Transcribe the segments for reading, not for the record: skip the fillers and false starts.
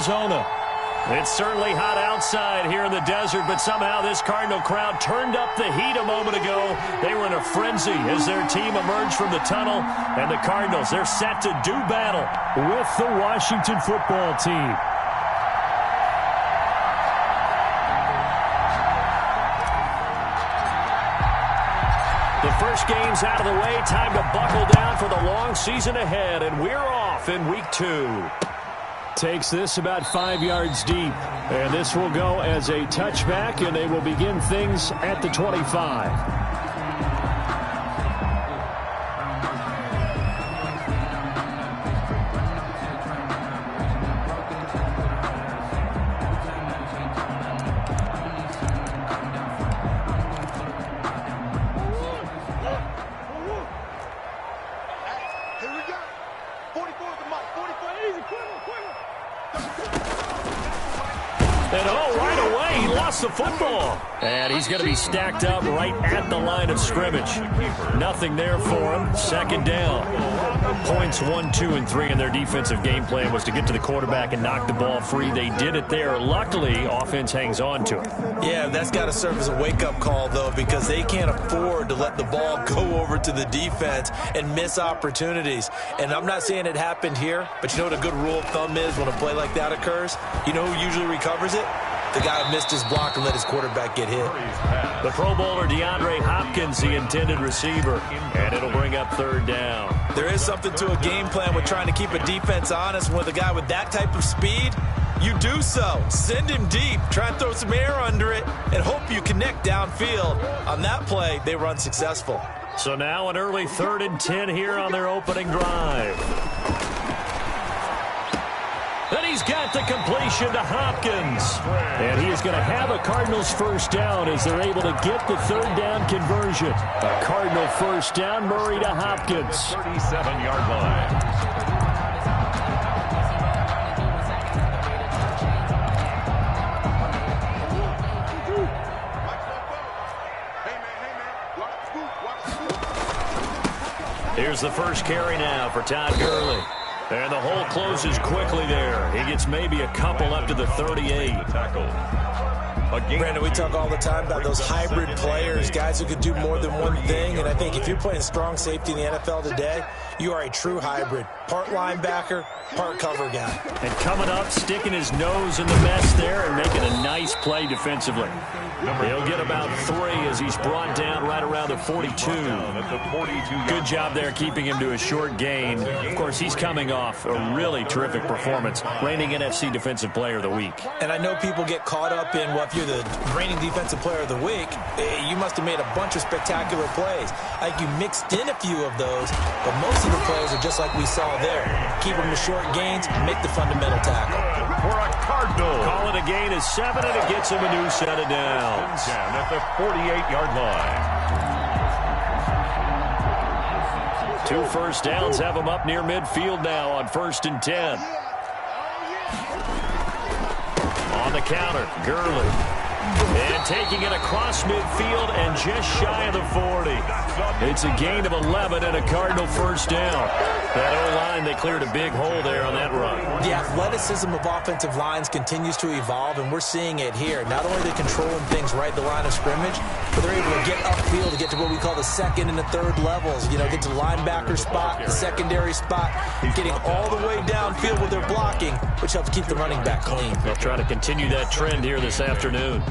Arizona. It's certainly hot outside here in the desert, but somehow this Cardinal crowd turned up the heat a moment ago. They were in a frenzy as their team emerged from the tunnel, and the Cardinals, they're set to do battle with the Washington football team. The first game's out of the way. Time to buckle down for the long season ahead, and we're off in week 2. Takes this about 5 yards deep. And this will go as a touchback, and they will begin things at the 25. The football, and he's going to be stacked up right at the line of scrimmage. Nothing there for him. Second down. Points 1, 2, and 3 in their defensive game plan was to get to the quarterback and knock the ball free. They did it there. Luckily, offense hangs on to it. Yeah, that's got to serve as a wake-up call, though, because they can't afford to let the ball go over to the defense and miss opportunities. And I'm not saying it happened here, but you know what a good rule of thumb is when a play like that occurs? You know who usually recovers it? The guy who missed his block and let his quarterback get hit. The Pro Bowler DeAndre Hopkins, the intended receiver, and it'll bring up third down. There is something to a game plan with trying to keep a defense honest. With a guy with that type of speed, you do so. Send him deep. Try and throw some air under it and hope you connect downfield. On that play, they were unsuccessful. So now an early 3rd and 10 here on their opening drive. Then he's got the completion to Hopkins. And he is going to have a Cardinals first down as they're able to get the third down conversion. A Cardinal first down, Murray to Hopkins. 37-yard line. Here's the first carry now for Todd Gurley. And the hole closes quickly there. He gets maybe a couple up to the 38. Brandon, we talk all the time about those hybrid players, guys who could do more than one thing. And I think if you're playing strong safety in the NFL today, you are a true hybrid. Part linebacker, part cover guy. And coming up, sticking his nose in the mess there and making a nice play defensively. He'll get about 3 as he's brought down right around the 42. Good job there keeping him to a short gain. Of course, he's coming off a really terrific performance, reigning NFC Defensive Player of the Week. And I know people get caught up in, well, if you're the reigning Defensive Player of the Week, you must have made a bunch of spectacular plays. Like you mixed in a few of those, but most of the plays are just like we saw there. Keep them to short gains, make the fundamental tackle. For a Cardinal. Call it a gain of 7, and it gets him a new set of downs. Down at the 48-yard line. 2 first downs have him up near midfield now on 1st and 10. On the counter, Gurley. And taking it across midfield and just shy of the 40. It's a gain of 11 and a Cardinal first down. That O-line, they cleared a big hole there on that run. The athleticism of offensive lines continues to evolve, and we're seeing it here. Not only are they controlling things right at the line of scrimmage, but they're able to get upfield to get to what we call the 2nd and the 3rd levels. You know, get to the linebacker spot, the secondary spot, getting all the way downfield with their blocking, which helps keep the running back clean. They'll try to continue that trend here this afternoon.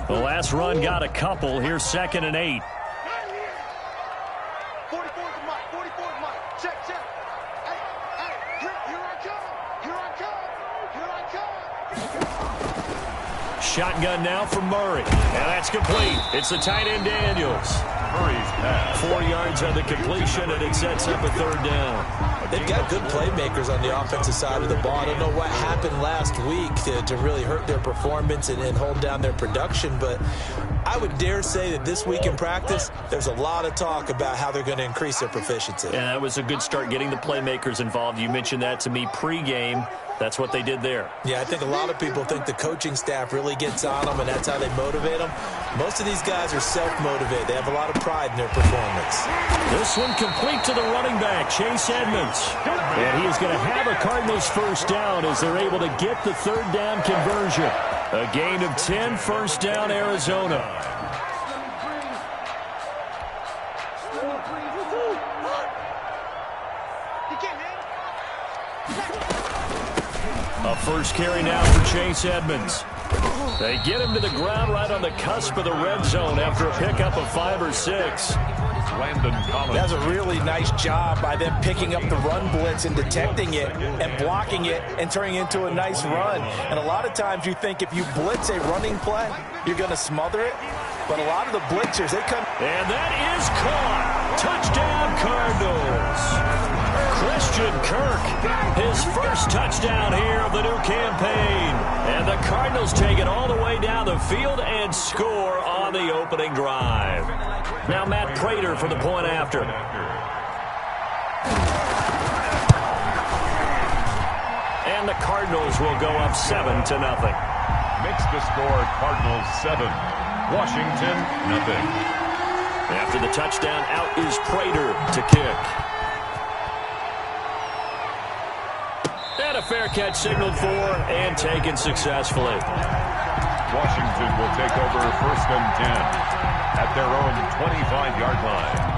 The last run got a couple. Here's 2nd and 8. 44 to Mike. 44 to Mike. Check. Hey, here I come. Shotgun now from Murray. And that's complete. It's the tight end Daniels. Murray's pass. 4 yards on the completion, and it sets up a 3rd down. They've got good playmakers on the offensive side of the ball. I don't know what happened last week to really hurt their performance and hold down their production, but I would dare say that this week in practice, there's a lot of talk about how they're going to increase their proficiency. Yeah, that was a good start getting the playmakers involved. You mentioned that to me pregame. That's what they did there. Yeah, I think a lot of people think the coaching staff really gets on them, and that's how they motivate them. Most of these guys are self-motivated. They have a lot of pride in their performance. This one complete to the running back, Chase Edmonds. And he is going to have a Cardinals first down as they're able to get the third down conversion. A gain of 10, first down, Arizona. A first carry now for Chase Edmonds. They get him to the ground right on the cusp of the red zone after a pickup of 5 or 6. That's a really nice job by them picking up the run blitz and detecting it and blocking it and turning it into a nice run. And a lot of times you think if you blitz a running play, you're going to smother it. But a lot of the blitzers, they come. And that is caught. Touchdown, Cardinals. Christian Kirk, his first touchdown here of the new campaign. And the Cardinals take it all the way down the field and score on the opening drive. Now Matt Prater for the point after. And the Cardinals will go up 7-0. Makes the score Cardinals 7, Washington 0. After the touchdown, out is Prater to kick. And a fair catch signaled for and taken successfully. Washington will take over 1st and 10 at their own 25-yard line.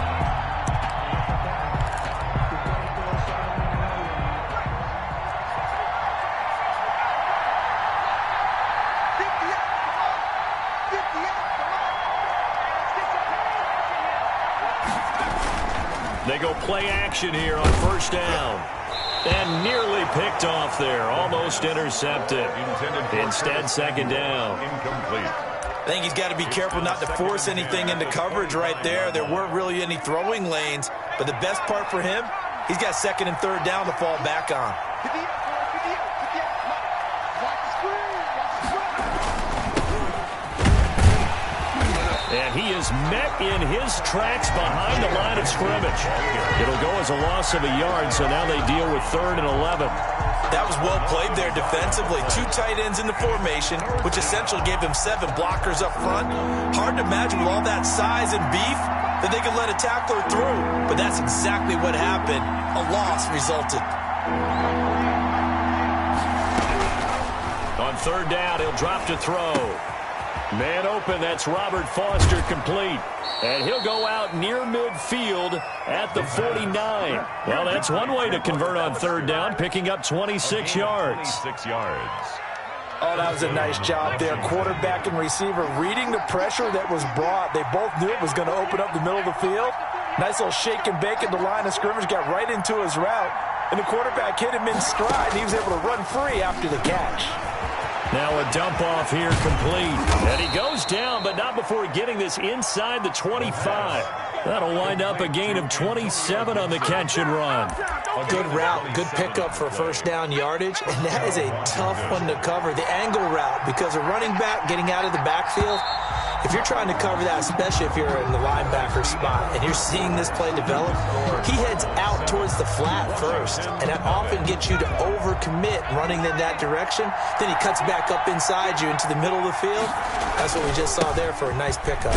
They go play action here on first down. And nearly picked off there. Almost intercepted. Instead, second down. Incomplete. I think he's got to be careful not to force anything into coverage right there. There weren't really any throwing lanes. But the best part for him, he's got 2nd and 3rd down to fall back on. And he is met in his tracks behind the line of scrimmage. It'll go as a loss of a yard, so now they deal with 3rd and 11. That was well played there defensively. 2 tight ends in the formation, which essentially gave them 7 blockers up front. Hard to imagine with all that size and beef that they could let a tackler through. But that's exactly what happened. A loss resulted. On 3rd down, he'll drop to throw. Man open, that's Robert Foster complete. And he'll go out near midfield at the 49. Well, that's one way to convert on 3rd down, picking up 26 yards. 26 yards. Oh, that was a nice job there. Quarterback and receiver reading the pressure that was brought. They both knew it was going to open up the middle of the field. Nice little shake and bake at the line of scrimmage, got right into his route. And the quarterback hit him in stride, and he was able to run free after the catch. Now a dump off here complete. And he goes down, but not before getting this inside the 25. That'll wind up a gain of 27 on the catch and run. A good route, good pickup for first down yardage. And that is a tough one to cover, the angle route, because a running back getting out of the backfield, if you're trying to cover that, especially if you're in the linebacker spot and you're seeing this play develop, he heads out towards the flat first, and that often gets you to overcommit running in that direction. Then he cuts back up inside you into the middle of the field. That's what we just saw there for a nice pickup.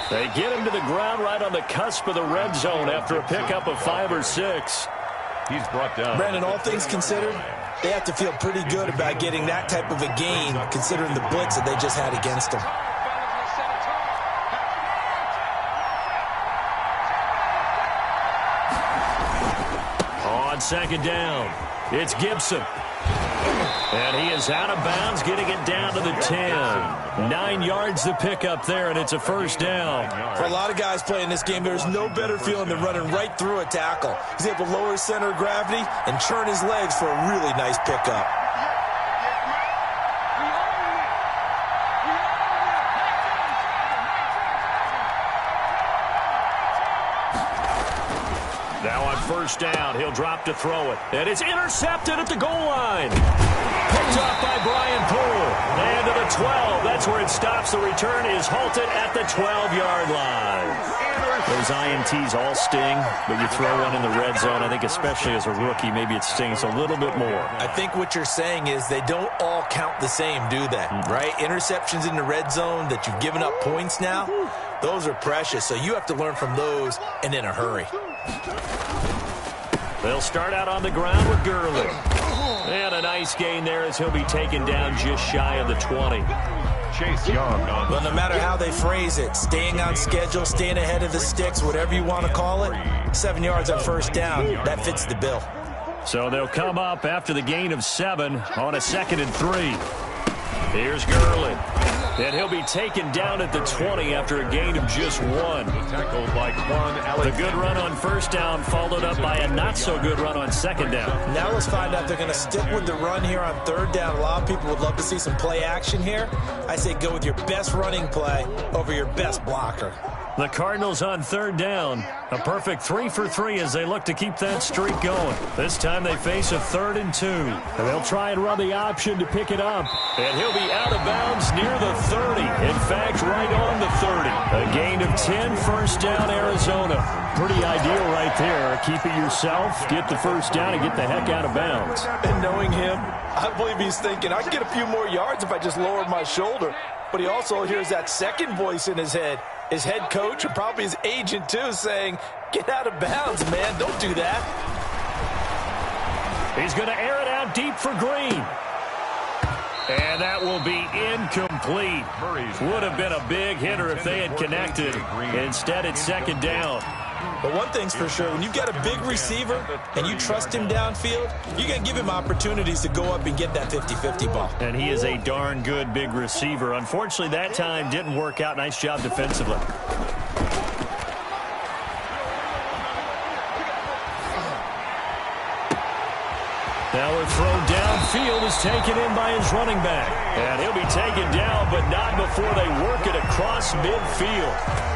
They get him to the ground right on the cusp of the red zone after a pickup of 5 or 6. He's brought down. Brandon, all things considered, they have to feel pretty good about getting that type of a gain considering the blitz that they just had against them. On 2nd down, it's Gibson. And he is out of bounds, getting it down to the 10. 9 yards to pick up there, and it's a first down. For a lot of guys playing this game, there's no better feeling than running right through a tackle. He's able to lower his center of gravity and churn his legs for a really nice pickup. Now on first down, he'll drop to throw it. And it's intercepted at the goal line. Picked up by Brian Poole. And to the 12, that's that's where it stops. The return is halted at the 12-yard line. Those INTs all sting, but you throw one in the red zone, I think especially as a rookie, maybe it stings a little bit more. I think what you're saying is they don't all count the same, do they? Right? Interceptions in the red zone that you've given up points now, those are precious. So you have to learn from those and in a hurry. They'll start out on the ground with Gurley. And a nice gain there as he'll be taken down just shy of the 20. Chase Young on Well, no matter how they phrase it, staying on schedule, staying ahead of the sticks, whatever you want to call it, 7 yards on first down, that fits the bill. So they'll come up after the gain of 7 on a 2nd and 3. Here's Gurley. And he'll be taken down at the 20 after a gain of just 1. Tackled by Quan Alexander. The good run on first down followed up by a not-so-good run on 2nd down. Now let's find out if they're going to stick with the run here on 3rd down. A lot of people would love to see some play action here. I say go with your best running play over your best blocker. The Cardinals on 3rd down. A perfect 3 for 3 as they look to keep that streak going. This time they face a 3rd and 2. And they'll try and run the option to pick it up. And he'll be out of bounds near the 30. In fact, right on the 30. A gain of 10, first down, Arizona. Pretty ideal right there. Keep it yourself, get the first down, and get the heck out of bounds. And knowing him, I believe he's thinking, I can get a few more yards if I just lower my shoulder. But he also hears that second voice in his head. His head coach and probably his agent, too, saying, get out of bounds, man. Don't do that. He's going to air it out deep for Green. And that will be incomplete. Would have been a big hitter if they had connected. Instead, it's 2nd down. But one thing's for sure, when you've got a big receiver and you trust him downfield, you're going to give him opportunities to go up and get that 50-50 ball. And he is a darn good big receiver. Unfortunately, that time didn't work out. Nice job defensively. Now a throw downfield is taken in by his running back. And he'll be taken down, but not before they work it across midfield.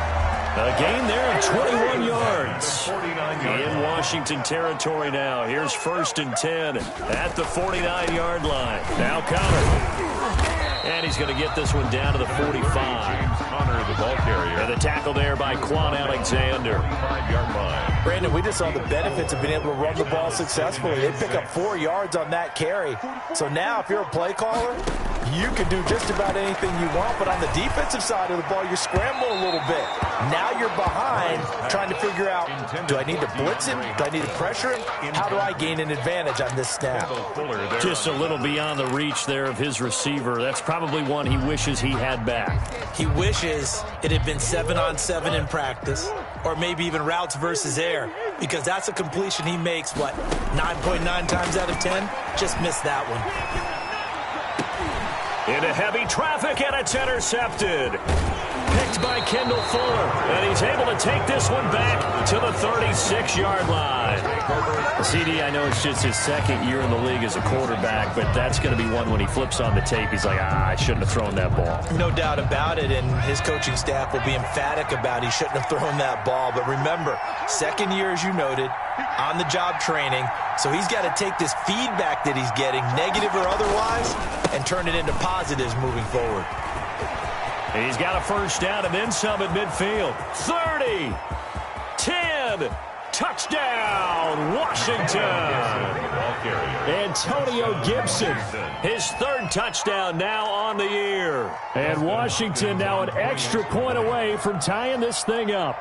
A gain there of 21 yards. In Washington territory now. Here's 1st and 10 at the 49-yard line. Now Connor. And he's going to get this one down to the 45. Connor, the ball carrier. And the tackle there by Quan Alexander. 5-yard line. Brandon, we just saw the benefits of being able to run the ball successfully. They pick up 4 yards on that carry. So now if you're a play caller, you can do just about anything you want. But on the defensive side of the ball, you're scrambling a little bit. Now you're behind trying to figure out, do I need to blitz him? Do I need to pressure him? How do I gain an advantage on this snap? Just a little beyond the reach there of his receiver. That's probably one he wishes he had back. He wishes it had been 7-on-7 in practice, or maybe even routes versus air, because that's a completion he makes, 9.9 times out of 10? Just missed that one. Into heavy traffic, and it's intercepted. Picked by Kendall Fuller, and he's able to take this one back to the 36-yard line. CD, I know it's just his 2nd year in the league as a quarterback, but that's going to be one when he flips on the tape. He's like, I shouldn't have thrown that ball. No doubt about it, and his coaching staff will be emphatic about he shouldn't have thrown that ball. But remember, 2nd year, as you noted, on-the-job training, so he's got to take this feedback that he's getting, negative or otherwise, and turn it into positives moving forward. He's got a first down and then some at midfield. 30, 10, touchdown, Washington. Antonio Gibson, his 3rd touchdown now on the year. And Washington now an extra point away from tying this thing up.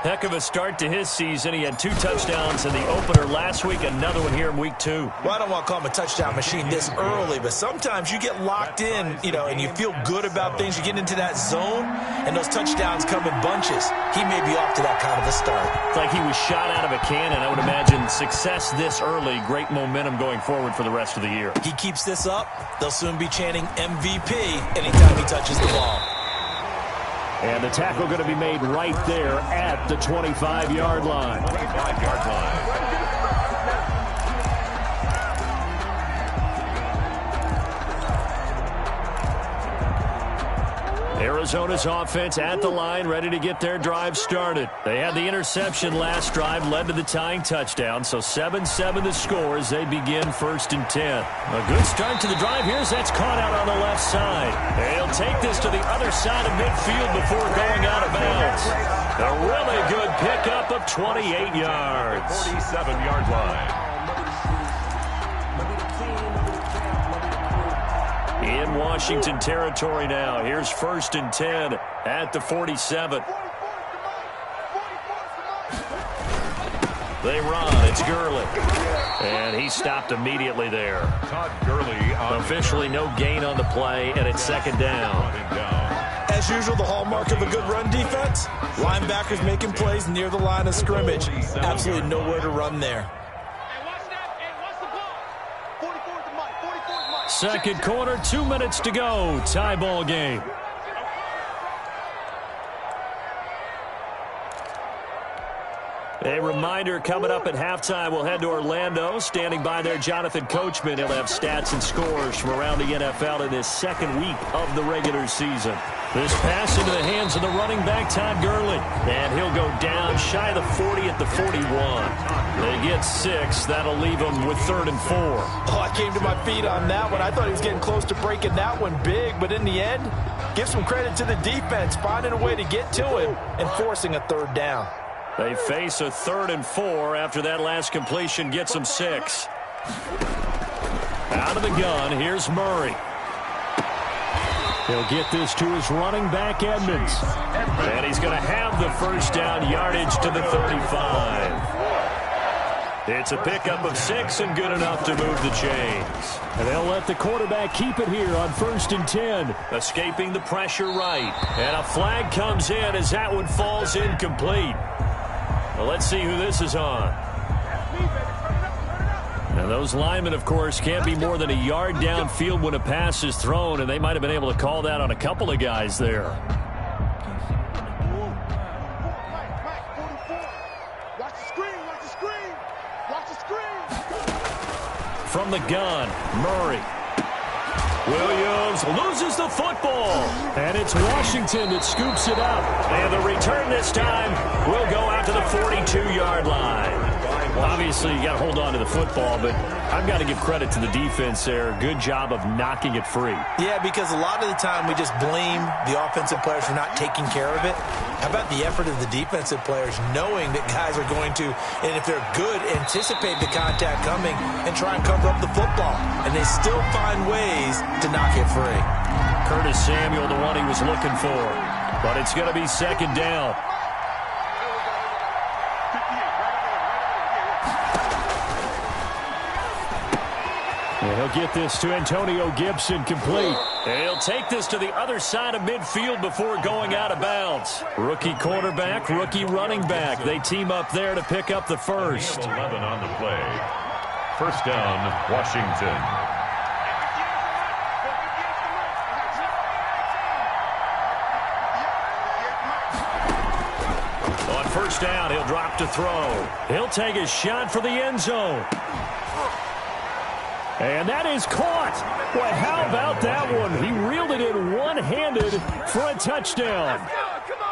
Heck of a start to his season. He had 2 touchdowns in the opener last week, another one here in week 2. Well, I don't want to call him a touchdown machine this early, but sometimes you get locked in, and you feel good about things. You get into that zone, and those touchdowns come in bunches. He may be off to that kind of a start. It's like he was shot out of a cannon. I would imagine success this early, great momentum going forward for the rest of the year. He keeps this up, they'll soon be chanting MVP anytime he touches the ball. And the tackle going to be made right there at the 25-yard line. 25-yard line. Arizona's offense at the line, ready to get their drive started. They had the interception last drive, led to the tying touchdown, so 7-7 the score as they begin 1st and 10. A good start to the drive. Here's that's caught out on the left side. They'll take this to the other side of midfield before going out of bounds. A really good pickup of 28 yards. 47-yard line. In Washington territory now. Here's 1st and 10 at the 47. They run. It's Gurley. And he stopped immediately there. Todd Gurley officially no gain on the play, and it's 2nd down. As usual, the hallmark of a good run defense, linebackers making plays near the line of scrimmage. Absolutely nowhere to run there. 2nd quarter, 2 minutes to go. Tie ball game. A reminder coming up at halftime, we'll head to Orlando. Standing by there, Jonathan Coachman. He'll have stats and scores from around the NFL in this 2nd week of the regular season. This pass into the hands of the running back, Todd Gurley. And he'll go down shy of the 40 at the 41. They get 6. That'll leave them with 3rd and 4. Oh, I came to my feet on that one. I thought he was getting close to breaking that one big, but in the end, give some credit to the defense, finding a way to get to him and forcing a 3rd down. They face a 3rd and 4 after that last completion gets them 6. Out of the gun, here's Murray. He'll get this to his running back, Edmonds. And he's going to have the 1st down yardage to the 35. It's a pickup of 6 and good enough to move the chains. And they'll let the quarterback keep it here on 1st and 10. Escaping the pressure right. And a flag comes in as that one falls incomplete. Well, let's see who this is on. And those linemen, of course, can't be more than a yard downfield when a pass is thrown, and they might have been able to call that on a couple of guys there. Watch the screen, watch the screen, watch the screen. From the gun, Murray. Williams loses the football. And it's Washington that scoops it up. And the return this time will go out to the 42-yard line. Obviously, you got to hold on to the football, but I've got to give credit to the defense there. Good job of knocking it free. Yeah, because a lot of the time we just blame the offensive players for not taking care of it. How about the effort of the defensive players knowing that guys are going to, and if they're good, anticipate the contact coming and try and cover up the football. And they still find ways to knock it free. Curtis Samuel, the one he was looking for. But it's going to be 2nd down. And he'll get this to Antonio Gibson complete. And he'll take this to the other side of midfield before going out of bounds. Rookie quarterback, rookie running back. They team up there to pick up the 1st. 11 on the play. 1st down, Washington. On 1st down, he'll drop to throw. He'll take a shot for the end zone. And that is caught. Boy, how about that one? He reeled it in one-handed for a touchdown.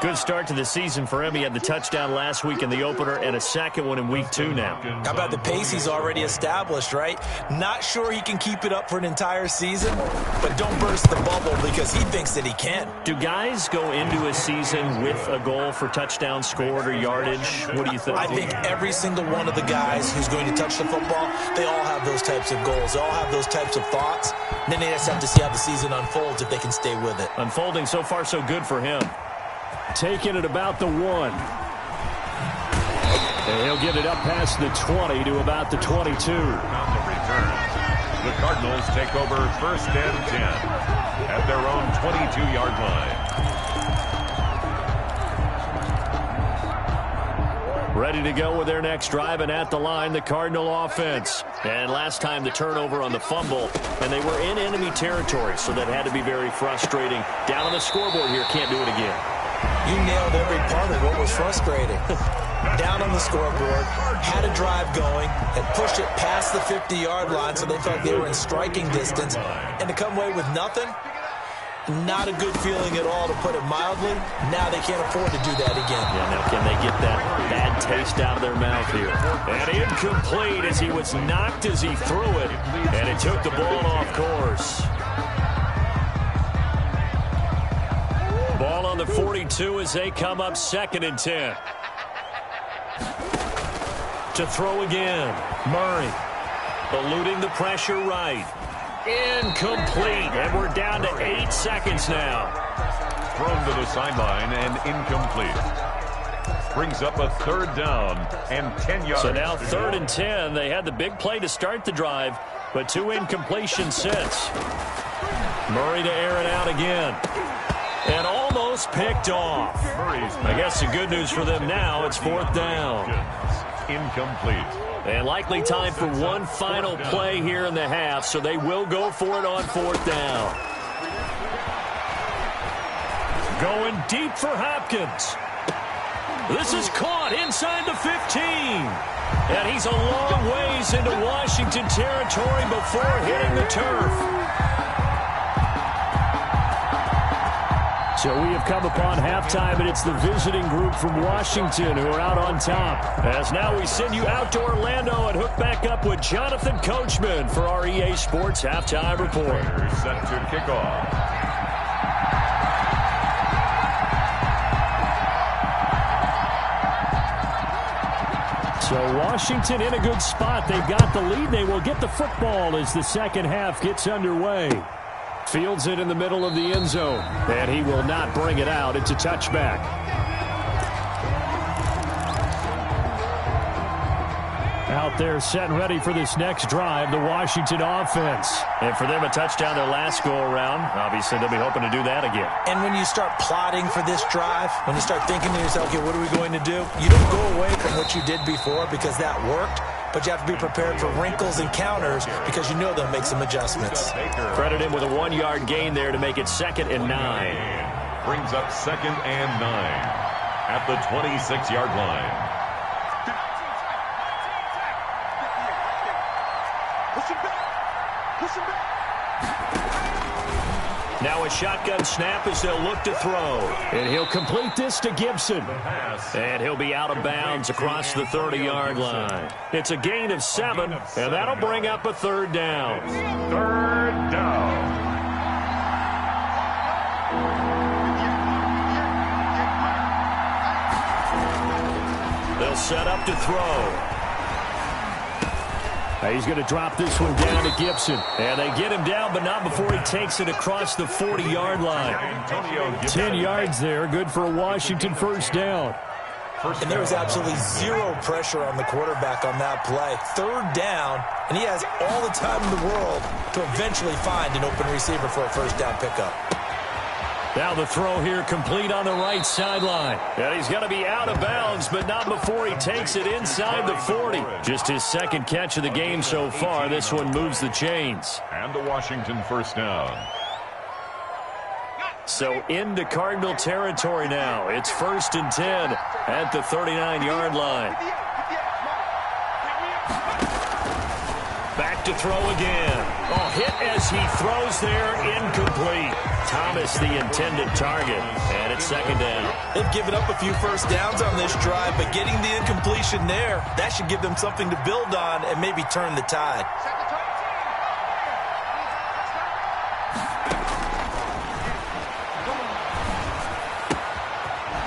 Good start to the season for him. He had the touchdown last week in the opener and a 2nd one in week 2 now. How about the pace he's already established, right? Not sure he can keep it up for an entire season, but don't burst the bubble because he thinks that he can. Do guys go into a season with a goal for touchdown scored or yardage? What do you think? I think every single one of the guys who's going to touch the football, they all have those types of goals. They all have those types of thoughts. And then they just have to see how the season unfolds if they can stay with it. Unfolding so far so good for him. Taking it about the 1. And he'll get it up past the 20 to about the 22. On the return, the Cardinals take over 1st and 10 at their own 22-yard line. Ready to go with their next drive, and at the line, the Cardinal offense. And last time the turnover on the fumble, and they were in enemy territory, so that had to be very frustrating. Down on the scoreboard here, can't do it again. You nailed every part of what was frustrating. Down on the scoreboard, had a drive going, and pushed it past the 50-yard line so they felt they were in striking distance. And to come away with nothing, Not a good feeling at all, to put it mildly. Now they can't afford to do that again. Yeah, now can they get that bad taste out of their mouth here? And incomplete as he was knocked as he threw it, and it took the ball off course. Ball on the 42 as they come up 2nd and 10. To throw again, Murray. Eluding the pressure right. Incomplete, and we're down to 8 seconds now. Thrown to the sideline and incomplete. Brings up a 3rd down and 10 yards. So now 3rd and 10. They had the big play to start the drive, but 2 incompletions since. Murray to air it out again. And almost picked off. I guess the good news for them now, it's 4th down. Incomplete. And likely time for one final play here in the half, so they will go for it on 4th down. Going deep for Hopkins. This is caught inside the 15. And he's a long ways into Washington territory before hitting the turf. So we have come upon halftime, and it's the visiting group from Washington who are out on top. As now we send you out to Orlando and hook back up with Jonathan Coachman for our EA Sports Halftime Report. Set to kick off. So Washington in a good spot. They've got the lead. They will get the football as the second half gets underway. Fields it in the middle of the end zone, and he will not bring it out. It's a touchback. Out there set and ready for this next drive, the Washington offense. And for them, a touchdown their last go-around. Obviously, they'll be hoping to do that again. And when you start plotting for this drive, when you start thinking to yourself, okay, what are we going to do? You don't go away from what you did before because that worked. But you have to be prepared for wrinkles and counters because you know they'll make some adjustments. Credit him with a 1-yard gain there to make it 2nd and 9. Brings up 2nd and 9 at the 26-yard line. Now a shotgun snap as they'll look to throw. And he'll complete this to Gibson. And he'll be out of bounds across the 30-yard line. It's a gain of 7, and that'll bring up a 3rd down. 3rd down. They'll set up to throw. He's going to drop this one down to Gibson. And they get him down, but not before he takes it across the 40-yard line. 10 yards there, good for a Washington 1st down. And there was absolutely zero pressure on the quarterback on that play. 3rd down, and he has all the time in the world to eventually find an open receiver for a 1st down pickup. Now the throw here complete on the right sideline. And he's going to be out of bounds, but not before he takes it inside the 40. Just his 2nd catch of the game so far. This one moves the chains. And the Washington 1st down. So into Cardinal territory now. It's 1st and 10 at the 39-yard line. Back to throw again. Oh, hit as he throws there, incomplete. Thomas the intended target, and it's 2nd down. They've given up a few 1st downs on this drive, but getting the incompletion there, that should give them something to build on and maybe turn the tide.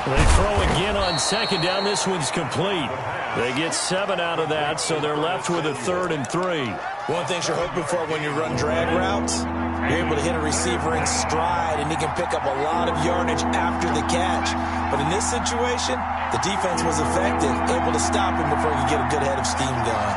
They throw again on 2nd down. This one's complete. They get 7 out of that, so they're left with a 3rd and 3. One thing you're hoping for when you run drag routes, you're able to hit a receiver in stride, and he can pick up a lot of yardage after the catch. But in this situation, the defense was effective, able to stop him before he could get a good head of steam going.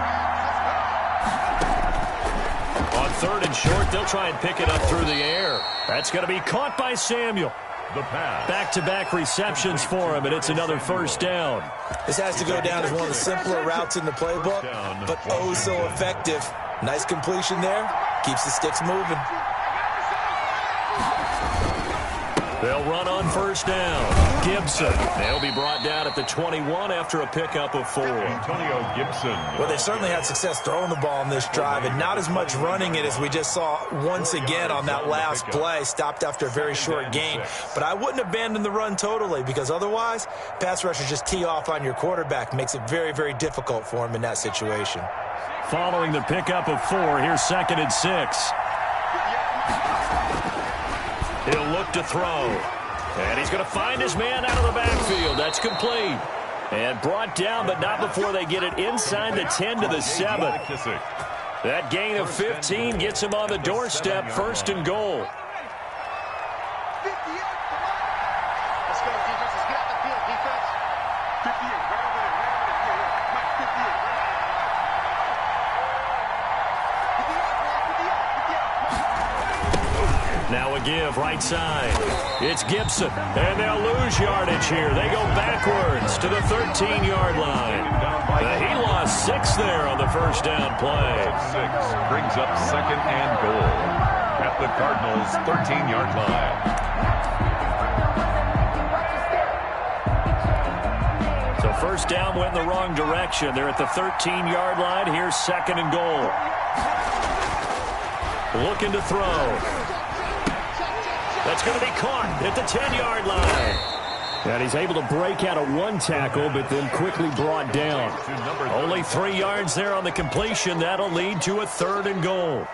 On 3rd and short, they'll try and pick it up through the air. That's going to be caught by Samuel. The pass. Back-to-back receptions for him, and it's another 1st down. This has to go down as one of the simpler routes in the playbook, but oh so effective. Nice completion there. Keeps the sticks moving. They'll run on first down. Gibson. They'll be brought down at the 21 after a pickup of 4. Antonio Gibson. Well, they've certainly had success throwing the ball in this drive, and not as much running it as we just saw once again on that last play. Stopped after a very short gain. But I wouldn't abandon the run totally, because otherwise, pass rushers just tee off on your quarterback. Makes it very, very difficult for him in that situation. Following the pickup of 4, here's 2nd and 6. He'll look to throw. And he's going to find his man out of the backfield. That's complete. And brought down, but not before they get it inside the 10 to the 7. That gain of 15 gets him on the doorstep, 1st and goal. Let's go, defense. Let's get out the field, defense. 58, right over there. Mike, 58. Now a give, right side. It's Gibson, and they'll lose yardage here. They go backwards to the 13-yard line. He lost 6 there on the first down play. 6 brings up 2nd and goal at the Cardinals' 13-yard line. So first down went in the wrong direction. They're at the 13-yard line. Here's 2nd and goal. Looking to throw. That's going to be caught at the 10-yard line. And he's able to break out of 1 tackle, but then quickly brought down. Only 3 yards there on the completion. That'll lead to a 3rd and goal.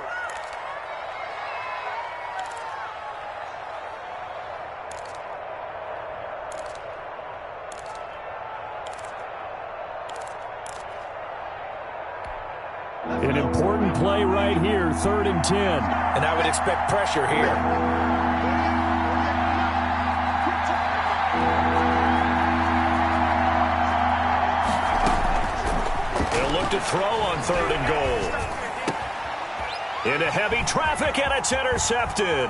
An important play right here, 3rd and 10. And I would expect pressure here. To throw on 3rd and goal. Into heavy traffic, and it's intercepted.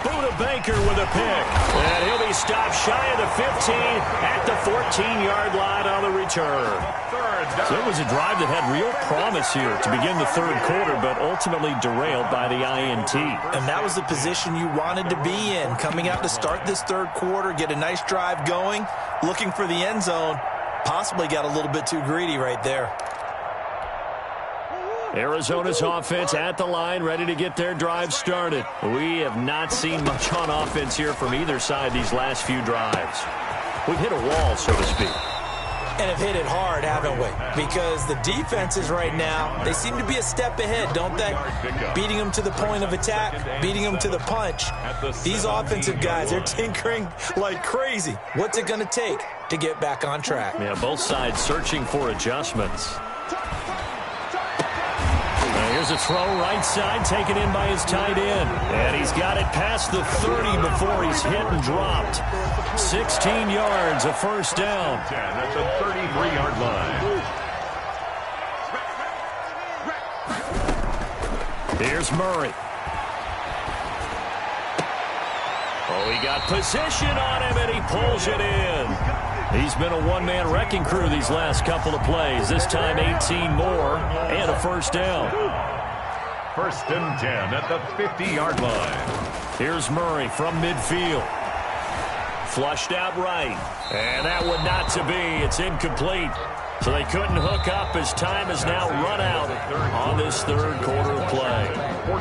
Buda Baker with a pick. And he'll be stopped shy of the 15 at the 14-yard line on the return. So it was a drive that had real promise here to begin the 3rd quarter, but ultimately derailed by the INT. And that was the position you wanted to be in. Coming out to start this 3rd quarter, get a nice drive going, looking for the end zone. Possibly got a little bit too greedy right there. Arizona's offense at the line, ready to get their drive started. We have not seen much on offense here from either side these last few drives. We've hit a wall, so to speak. And have hit it hard, haven't we? Because the defenses right now, they seem to be a step ahead, don't they? Beating them to the point of attack, beating them to the punch. These offensive guys, they're tinkering like crazy. What's it going to take to get back on track? Yeah, both sides searching for adjustments. Here's a throw right side, taken in by his tight end. And he's got it past the 30 before he's hit and dropped. 16 yards, a first down. At the 33-yard line. Here's Murray. Oh, he got position on him, and he pulls it in. He's been a one-man wrecking crew these last couple of plays. This time 18 more and a first down. 1st and 10 at the 50-yard line. Here's Murray from midfield. Flushed out right. And that one not to be. It's incomplete. So they couldn't hook up as time has now run out on this 3rd quarter of play.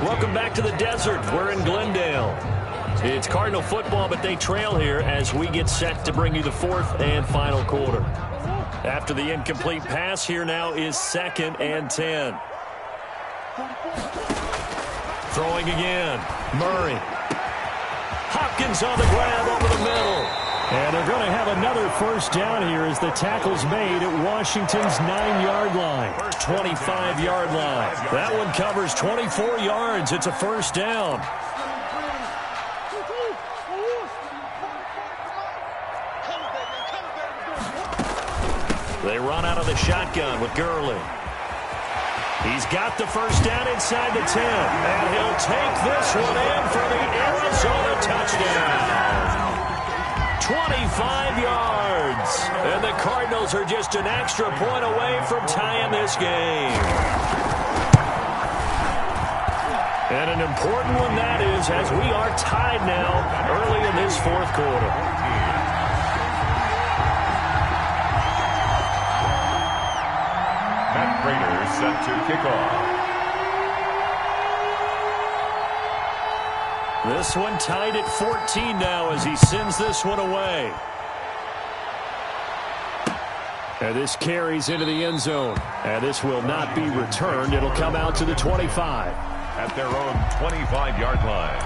Welcome back to the desert. We're in Glendale. It's Cardinal football, but they trail here as we get set to bring you the 4th and final quarter. After the incomplete pass, here now is 2nd and 10. Throwing again. Murray. Hopkins on the grab over the middle. And they're going to have another first down here as the tackle's made at Washington's 9-yard line. 25-yard line. That one covers 24 yards. It's a first down. They run out of the shotgun with Gurley. He's got the first down inside the 10. And he'll take this one in for the Arizona touchdown. 25 yards. And the Cardinals are just an extra point away from tying this game. And an important one that is, as we are tied now early in this fourth quarter. Matt Prater set to kick off. This one tied at 14 now as he sends this one away. And this carries into the end zone. And this will not be returned. It'll come out to the 25. At their own 25-yard line.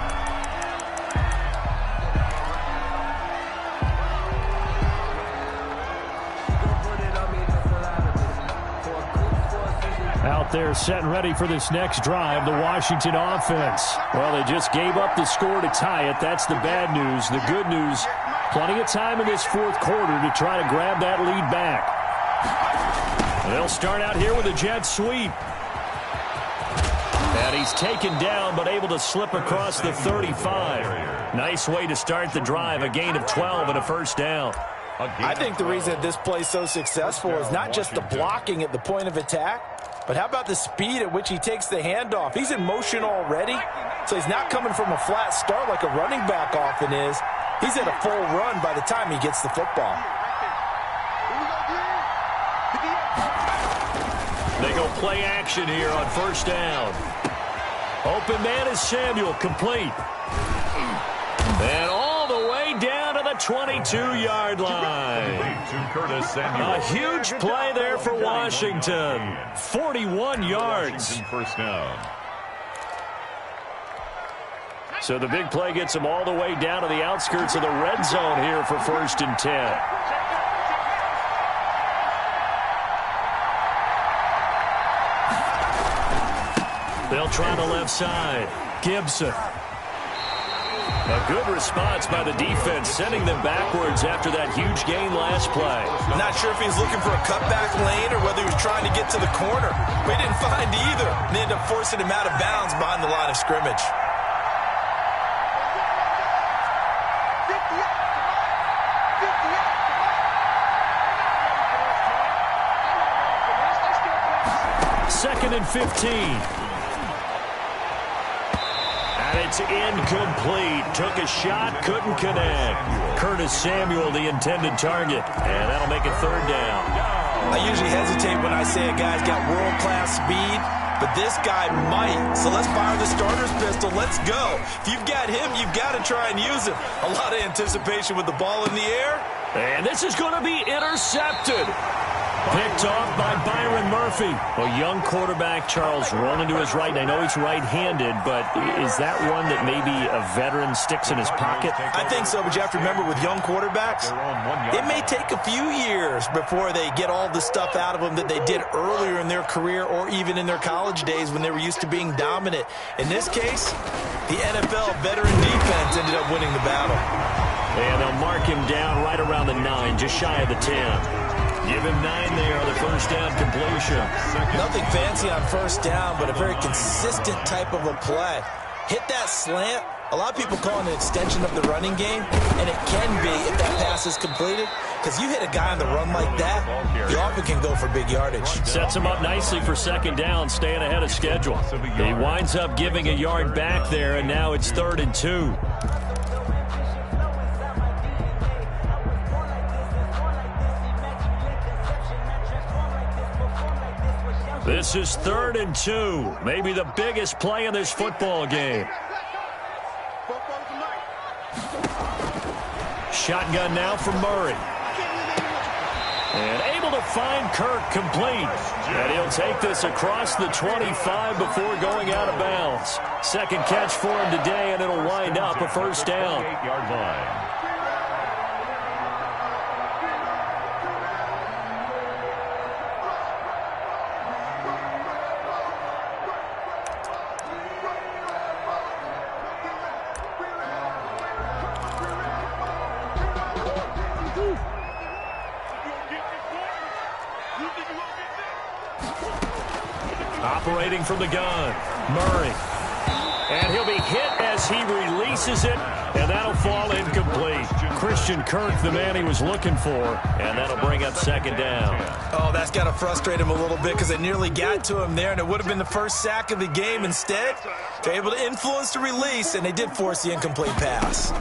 Out there set and ready for this next drive, the Washington offense. Well, they just gave up the score to tie it. That's the bad news. The good news, plenty of time in this fourth quarter to try to grab that lead back. They'll start out here with a jet sweep. And he's taken down but able to slip across the 35. Nice way to start the drive, a gain of 12 and a first down. I think the reason this play's so successful is not just the blocking at the point of attack, but how about the speed at which he takes the handoff? He's in motion already, so he's not coming from a flat start like a running back often is. He's at a full run by the time he gets the football. They go play action here on first down. Open man is Samuel, complete. And all the way down to the 22-yard line. A huge play there for Washington. 41 yards. First down. So the big play gets them all the way down to the outskirts of the red zone here for 1st and 10. They'll try the left side. Gibson. A good response by the defense, sending them backwards after that huge gain last play. Not sure if he was looking for a cutback lane or whether he was trying to get to the corner, but he didn't find either. And ended up forcing him out of bounds behind the line of scrimmage. Second and 15. It's incomplete. Took a shot, couldn't connect. Curtis Samuel, the intended target. And that'll make it third down. I usually hesitate when I say a guy's got world-class speed, but this guy might. So let's fire the starter's pistol. Let's go. If you've got him, you've got to try and use him. A lot of anticipation with the ball in the air. And this is going to be intercepted. Picked off by Byron Murphy. A young quarterback, Charles, rolling to his right. And I know he's right-handed, but is that one that maybe a veteran sticks in his pocket? I think so, but you have to remember with young quarterbacks, it may take a few years before they get all the stuff out of them that they did earlier in their career or even in their college days when they were used to being dominant. In this case, the NFL veteran defense ended up winning the battle. And they'll mark him down right around the 9, just shy of the 10. Give him 9 there on the first down completion. Nothing fancy on first down, but a very consistent type of a play. Hit that slant. A lot of people call it an extension of the running game, and it can be if that pass is completed, because you hit a guy on the run like that, you often can go for big yardage. Sets him up nicely for second down, staying ahead of schedule. He winds up giving a yard back there, and now it's 3rd and 2. This is 3rd and 2. Maybe the biggest play in this football game. Shotgun now for Murray. And able to find Kirk complete. And he'll take this across the 25 before going out of bounds. Second catch for him today, and it'll wind up a first down. 8-yard line. Operating from the gun, Murray. And he'll be hit as as he releases it, and that'll fall incomplete. Christian Kirk, the man he was looking for, and that'll bring up second down. Oh, that's got to frustrate him a little bit because they nearly got to him there, and it would have been the first sack of the game. Instead, they're able to influence the release, and they did force the incomplete pass.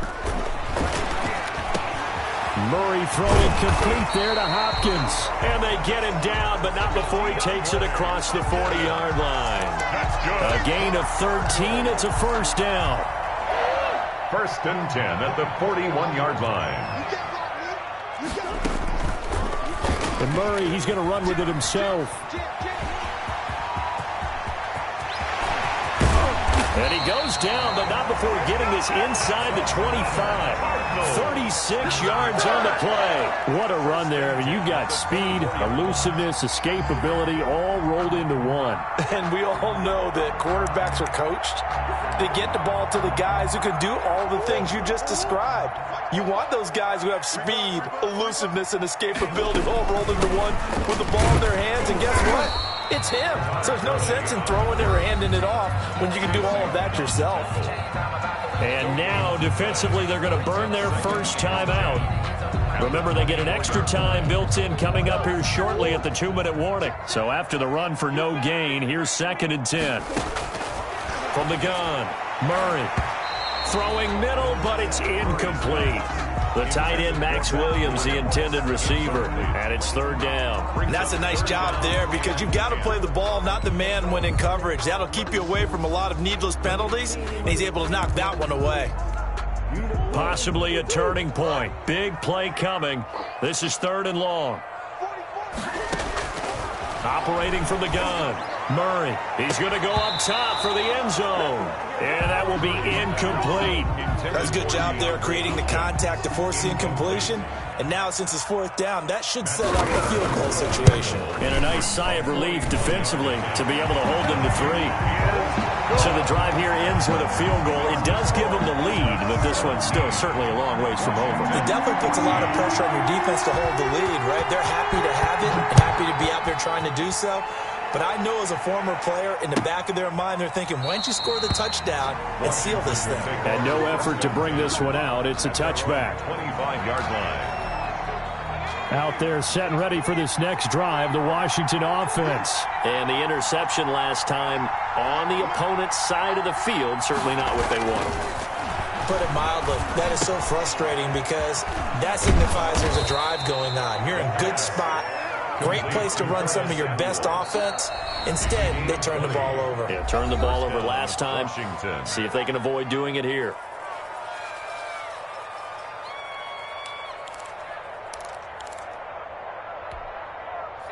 Murray throwing complete there to Hopkins. And they get him down, but not before he takes it across the 40-yard line. A gain of 13. It's a first down. First and 10 at the 41-yard line. And Murray, he's going to run with it himself. And he goes down, but not before getting this inside the 25. 36 yards on the play. What a run there. I mean, you've got speed, elusiveness, escapability, all rolled into one. And we all know that quarterbacks are coached. They get the ball to the guys who can do all the things you just described. You want those guys who have speed, elusiveness, and escapability all rolled into one with the ball in their hands. And guess what? It's him. So there's no sense in throwing it or handing it off when you can do all of that yourself. And now, defensively, they're going to burn their first timeout. Remember, they get an extra time built in coming up here shortly at the 2-minute warning. So after the run for no gain, here's second and 10. From the gun, Murray. Throwing middle, but it's incomplete. The tight end, Max Williams, the intended receiver. And it's third down. And that's a nice job there because you've got to play the ball, not the man when in coverage. That'll keep you away from a lot of needless penalties, and he's able to knock that one away. Possibly a turning point. Big play coming. This is third and long. Operating from the gun, Murray. He's going to go up top for the end zone. And that will be incomplete. That's a good job there creating the contact to force the incompletion. And now since it's fourth down, that should set up a field goal situation. And a nice sigh of relief defensively to be able to hold them to 3. So the drive here ends with a field goal. It does give them the lead, but this one's still certainly a long ways from over. It definitely puts a lot of pressure on your defense to hold the lead, right? They're happy to have it and happy to be out there trying to do so. But I know as a former player, in the back of their mind, they're thinking, why don't you score the touchdown and seal this thing? And no effort to bring this one out. It's a touchback. 25-yard line. Out there set and ready for this next drive, the Washington offense. And the interception last time on the opponent's side of the field, certainly not what they wanted. Put it mildly, that is so frustrating because that signifies there's a drive going on. You're in a good spot. Great place to run some of your best offense. Instead, they turn the ball over. Yeah, turned the ball over last time. Washington. See if they can avoid doing it here.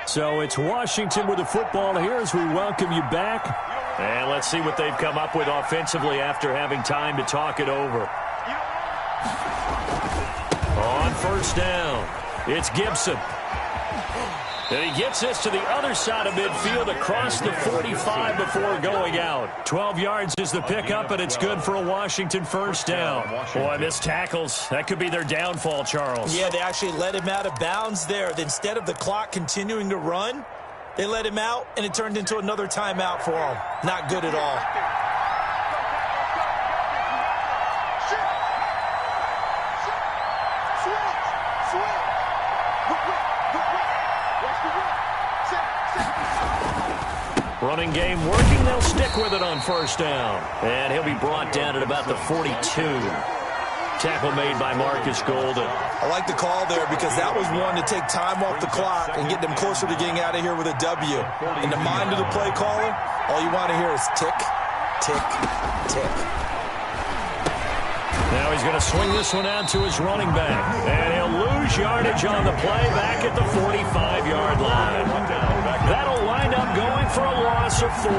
So it's Washington with the football here as we welcome you back. And let's see what they've come up with offensively after having time to talk it over. On first down, it's Gibson. And he gets this to the other side of midfield across the 45 before going out. 12 yards is the pickup, and it's good for a Washington first down. Boy, missed tackles. That could be their downfall, Charles. Yeah, they actually let him out of bounds there. Instead of the clock continuing to run, they let him out, and it turned into another timeout for him. Not good at all. Running game working. They'll stick with it on first down. And he'll be brought down at about the 42. Tackle made by Marcus Golden. I like the call there because that was one to take time off the clock and get them closer to getting out of here with a W. In the mind of the play caller, all you want to hear is tick, tick, tick. Now he's going to swing this one out to his running back. And he'll lose yardage on the play back at the 45-yard line. That'll wind up going for a loss of 4.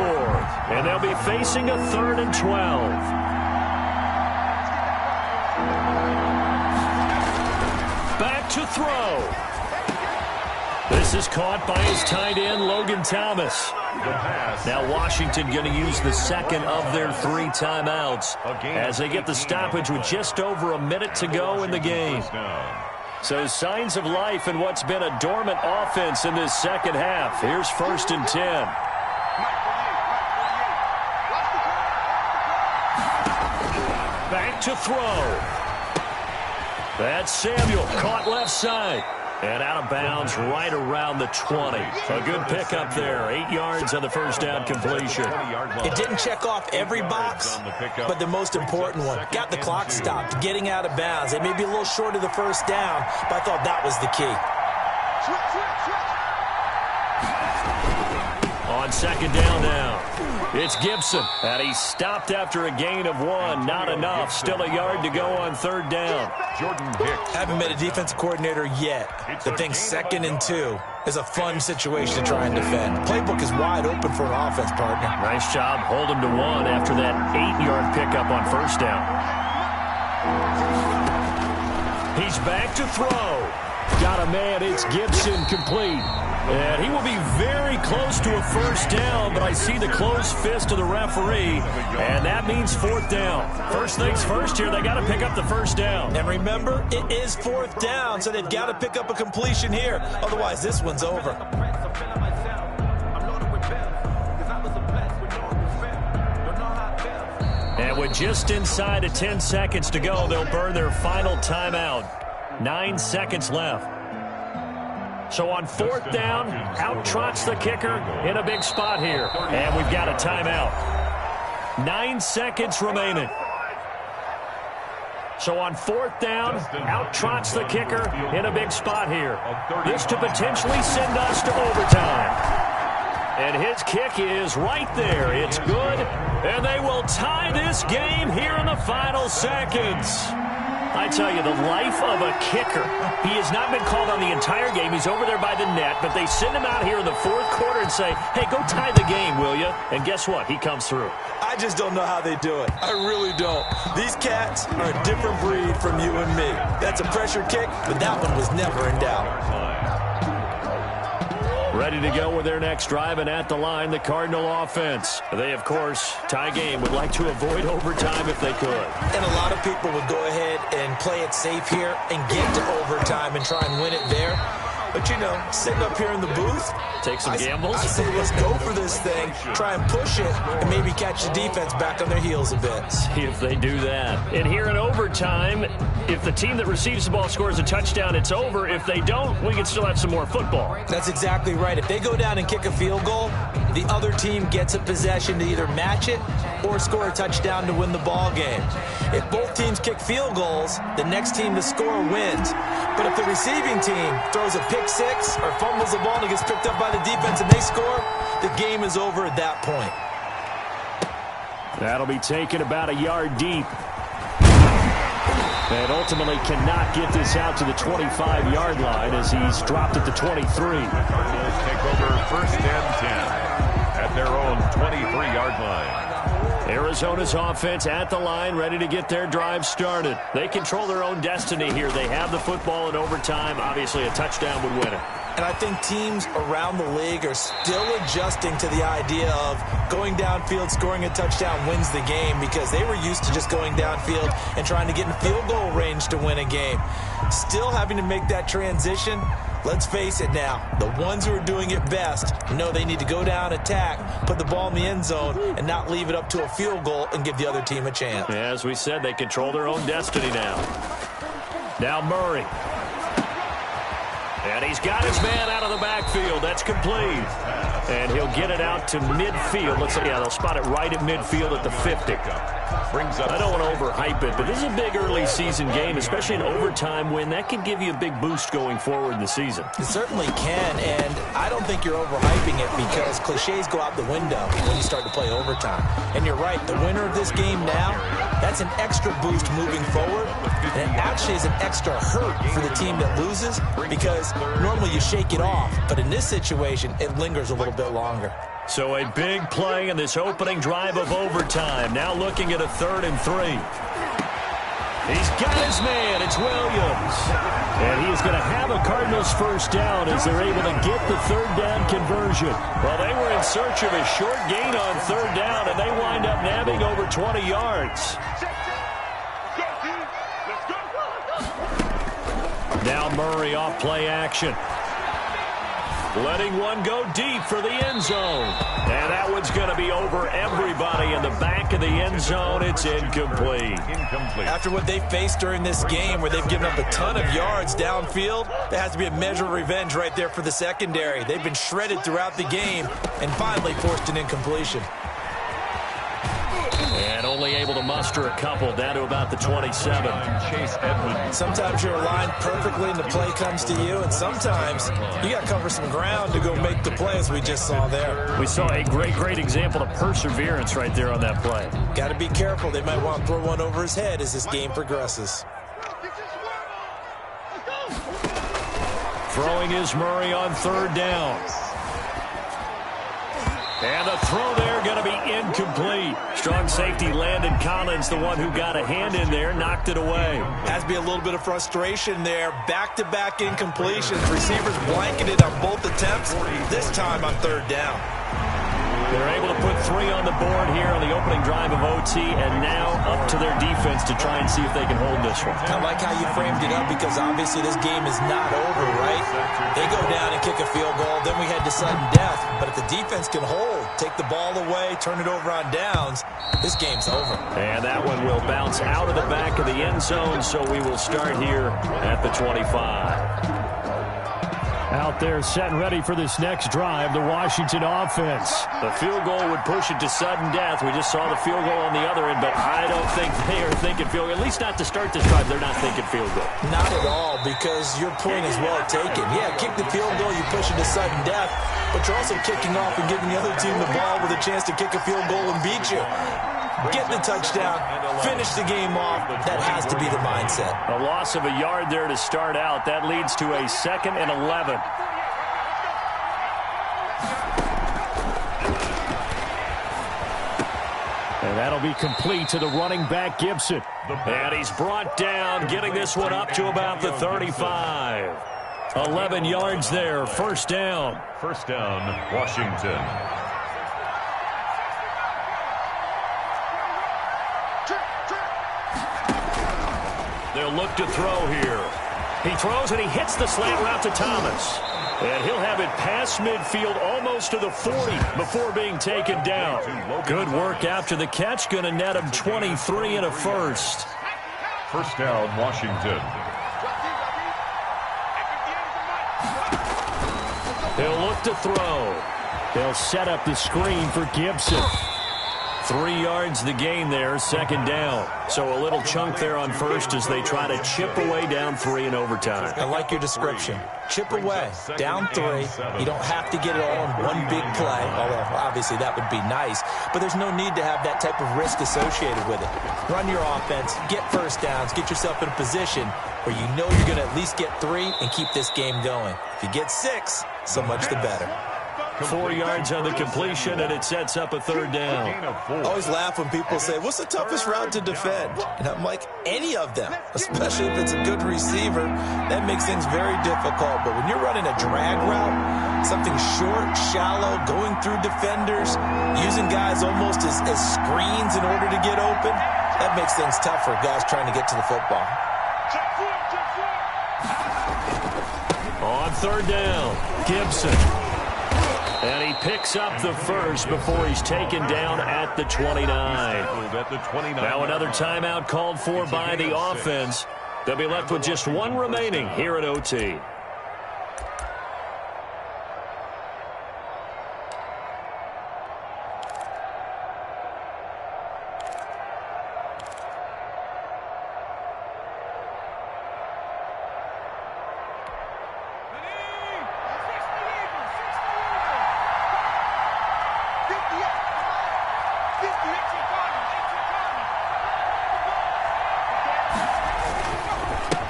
And they'll be facing a 3rd and 12. Back to throw. This is caught by his tight end, Logan Thomas. Now Washington going to use the second of their 3 timeouts as they get the stoppage with just over a minute to go in the game. So signs of life in what's been a dormant offense in this second half. Here's 1st and 10. back to throw. That's Samuel, caught left side. And out of bounds right around the 20. A good pickup there. 8 yards on the first down completion. It didn't check off every box, but the most important one. Got the clock stopped, getting out of bounds. They may be a little short of the first down, but I thought that was the key. On second down now, it's Gibson. And he stopped after a gain of 1. Not enough. Still a yard to go on third down. Jordan Hicks. Haven't met a defensive coordinator yet that thinks 2nd and 2 is a fun situation to try and defend. Playbook is wide open for an offense, partner. Nice job holding to 1 after that 8-yard pickup on first down. He's back to throw. Got a man. It's Gibson, complete. And he will be very close to a first down, but I see the closed fist of the referee, and that means 4th down. First things first here, they got to pick up the first down. And remember, it is 4th down, so they've got to pick up a completion here. Otherwise, this one's over. And with just inside of 10 seconds to go, they'll burn their final timeout. 9 seconds left. So on 4th down, out trots the kicker in a big spot here. And we've got a timeout. 9 seconds remaining. So on 4th down, out trots the kicker in a big spot here. This to potentially send us to overtime. And his kick is right there. It's good. And they will tie this game here in the final seconds. I tell you, the life of a kicker. He has not been called on the entire game. He's over there by the net, but they send him out here in the 4th quarter and say, hey, go tie the game, will you? And guess what? He comes through. I just don't know how they do it. I really don't. These cats are a different breed from you and me. That's a pressure kick, but that one was never in doubt. Ready to go with their next drive, and at the line, the Cardinal offense. They, of course, tie game, would like to avoid overtime if they could. And a lot of people would go ahead and play it safe here and get to overtime and try and win it there. But, you know, sitting up here in the booth, take some gambles. I say let's go for this thing, try and push it, and maybe catch the defense back on their heels a bit. See if they do that. And here in overtime, if the team that receives the ball scores a touchdown, it's over. If they don't, we can still have some more football. That's exactly right. If they go down and kick a field goal, the other team gets a possession to either match it or score a touchdown to win the ball game. If both teams kick field goals, the next team to score wins. But if the receiving team throws a pick six or fumbles the ball and it gets picked up by the defense and they score, the game is over at that point. That'll be taken about a yard deep. And ultimately cannot get this out to the 25-yard line as he's dropped at the 23. Cardinals take over 1st and 10 at their own 23-yard line. Arizona's offense at the line, ready to get their drive started. They control their own destiny here. They have the football in overtime. Obviously, a touchdown would win it. And I think teams around the league are still adjusting to the idea of going downfield, scoring a touchdown wins the game, because they were used to just going downfield and trying to get in field goal range to win a game. Still having to make that transition. Let's face it now, the ones who are doing it best know they need to go down, attack, put the ball in the end zone, and not leave it up to a field goal and give the other team a chance. As we said, they control their own destiny now. Now Murray. And he's got his man out of the backfield. That's complete. And he'll get it out to midfield. Let's say, they'll spot it right at midfield at the 50. I don't want to overhype it, but this is a big early season game, especially an overtime win. That can give you a big boost going forward in the season. It certainly can, and I don't think you're overhyping it because cliches go out the window when you start to play overtime. And you're right, the winner of this game now, that's an extra boost moving forward, and it actually is an extra hurt for the team that loses because normally you shake it off, but in this situation, it lingers a little bit longer. So a big play in this opening drive of overtime. Now looking at a 3rd and 3. He's got his man. It's Williams. And he is going to have a Cardinals first down as they're able to get the 3rd down conversion. Well, they were in search of a short gain on 3rd down, and they wind up nabbing over 20 yards. Now Murray off play action. letting one go deep for the end zone. And that one's going to be over everybody in the back of the end zone. It's incomplete. After what they faced during this game where they've given up a ton of yards downfield, there has to be a measure of revenge right there for the secondary. They've been shredded throughout the game and finally forced an incompletion. And only able to muster a couple down to about the 27. Sometimes you're aligned perfectly and the play comes to you, and sometimes you got to cover some ground to go make the play, as we just saw there. We saw a great example of perseverance right there on that play. Got to be careful. They might want to throw one over his head as this game progresses. Throwing is Murray on third down. And the throw there going to be incomplete. Strong safety Landon Collins, the one who got a hand in there, knocked it away. Has to be a little bit of frustration there. Back-to-back incompletions. Receivers blanketed on both attempts, this time on third down. They're able to put 3 on the board here on the opening drive of OT, and now up to their defense to try and see if they can hold this one. I like how you framed it up because obviously this game is not over, right? They go down and kick a field goal, then we head to sudden death. But if the defense can hold, take the ball away, turn it over on downs, this game's over. And that one will bounce out of the back of the end zone, so we will start here at the 25. Out there set and ready for this next drive, the Washington offense. The field goal would push it to sudden death. We just saw the field goal on the other end, but I don't think they are thinking field goal. At least not to start this drive, they're not thinking field goal. Not at all, because your point is well taken. Yeah, kick the field goal, you push it to sudden death, but you're also kicking off and giving the other team the ball with a chance to kick a field goal and beat you. Get the touchdown, finish the game off. That has to be the mindset. A loss of a yard there to start out. That leads to a 2nd and 11. And that'll be complete to the running back, Gibson. And he's brought down, getting this one up to about the 35. 11 yards there, first down. First down, Washington. They'll look to throw here. He throws and he hits the slant route to Thomas. And he'll have it past midfield almost to the 40 before being taken down. Good work after the catch. Going to net him 23 and a first. First down, Washington. He'll look to throw. They'll set up the screen for Gibson. 3 yards the gain there, second down. So a little chunk there on first as they try to chip away down 3 in overtime. I like your description. Chip away, down 3. You don't have to get it all in one big play, although obviously that would be nice. But there's no need to have that type of risk associated with it. Run your offense, get first downs, get yourself in a position where you know you're going to at least get 3 and keep this game going. If you get 6, so much the better. 4 yards on the completion, and it sets up a third down. I always laugh when people say, what's the toughest route to defend? And I'm like, any of them, especially if it's a good receiver. That makes things very difficult. But when you're running a drag route, something short, shallow, going through defenders, using guys almost as screens in order to get open, that makes things tough for guys trying to get to the football. On third down, Gibson. And he picks up the first before he's taken down at the 29. Now another timeout called for by the offense. They'll be left with just 1 remaining here at OT.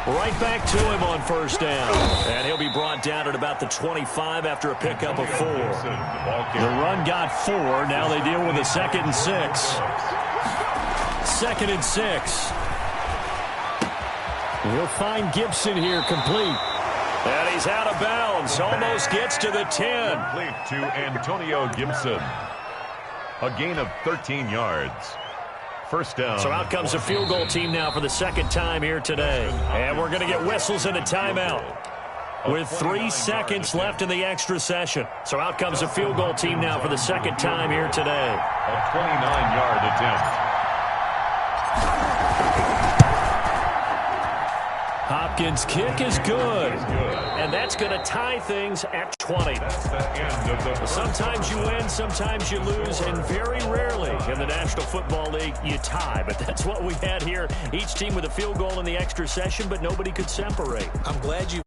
Right back to him on first down. And he'll be brought down at about the 25 after a pickup of 4. The run got 4. Now they deal with a 2nd and 6. 2nd and 6. He'll find Gibson here complete. And he's out of bounds. Almost gets to the 10. Complete to Antonio Gibson. A gain of 13 yards. First down. So out comes the field goal team now for the 2nd time here today. And we're going to get whistles and a timeout. with 3 seconds left in the extra session. So out comes the field goal team now for the second time here today. A 29-yard attempt. Hopkins' kick is good. And that's going to tie things at 20. Sometimes you win, sometimes you lose, and very rarely in the National Football League you tie. But that's what we had here. Each team with a field goal in the extra session, but nobody could separate. I'm glad you